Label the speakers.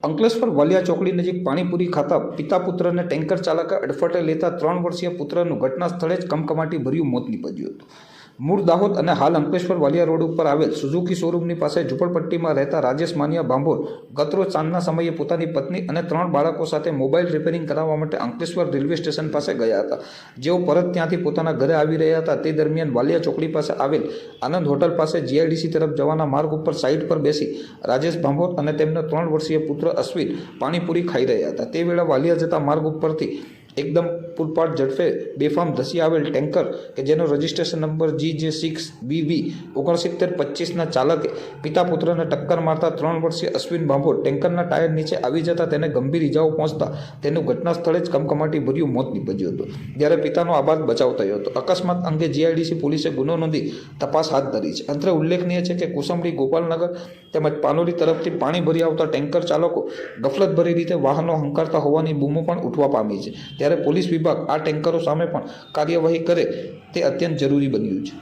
Speaker 1: અંકલેશ્વર વાલિયા ચોકડી નજીક પાણીપુરી ખાતા પિતા પુત્રને ટેન્કર ચાલકે અડફટે લેતા 3 વર્ષીય પુત્રનું ઘટના સ્થળે જ કમકમાટી ભર્યું મોત નીપજ્યું હતું। મૂળ દાહોદ અને હાલ અંકલેશ્વર વાલિયા રોડ ઉપર આવેલ સુઝુકી શોરૂમની પાસે ઝૂંપડપટ્ટીમાં રહેતા રાજેશ માનિયા ભાંભોર ગતરોજ સાંજના સમયે પોતાની પત્ની અને 3 બાળકો સાથે મોબાઈલ રિપેરિંગ કરાવવા માટે અંકલેશ્વર રેલવે સ્ટેશન પાસે ગયા હતા। જેઓ પરત ત્યાંથી પોતાના ઘરે આવી રહ્યા હતા તે દરમિયાન વાલિયા ચોકડી પાસે આવેલ આનંદ હોટલ પાસે જીઆઈડીસી તરફ જવાના માર્ગ ઉપર સાઈડ પર બેસી રાજેશ ભાંભોર અને તેમનો 3 વર્ષીય પુત્ર અશ્વિન પાણીપુરી ખાઈ રહ્યા હતા। તે વેળા વાલિયા જતા માર્ગ ઉપરથી એકદમ પૂરપાટ ઝડપે બેફામ ધસી આવેલ ટેન્કર કે જેનો રજિસ્ટ્રેશન નંબર GJ6BV 6925ના ચાલકે પિતા પુત્રને ટક્કર મારતા 3 વર્ષીય અશ્વિન ભાંભોર ટેન્કરના ટાયર નીચે આવી જતા તેને ગંભીર ઇજાઓ પહોંચતા તેનું ઘટના સ્થળે જ કમકમાટી ભર્યું મોત નીપજ્યું હતું। જ્યારે પિતાનો આબાદ બચાવ થયો હતો। અકસ્માત અંગે જીઆઈડીસી પોલીસે ગુનો નોંધી તપાસ હાથ ધરી છે। અંતરે ઉલ્લેખનીય છે કે કુસંબડી ગોપાલનગર તેમજ પાનોલી તરફથી પાણી ભરી આવતા ટેન્કર ચાલકો ગફલતભરી રીતે વાહનો હંકારતા હોવાની બૂમો પણ ઉઠવા પામી છે। ત્યારે પોલીસ વિભાગ આ ટેન્કરો સામે પણ કાર્યવાહી કરે તે અત્યંત જરૂરી બન્યું છે।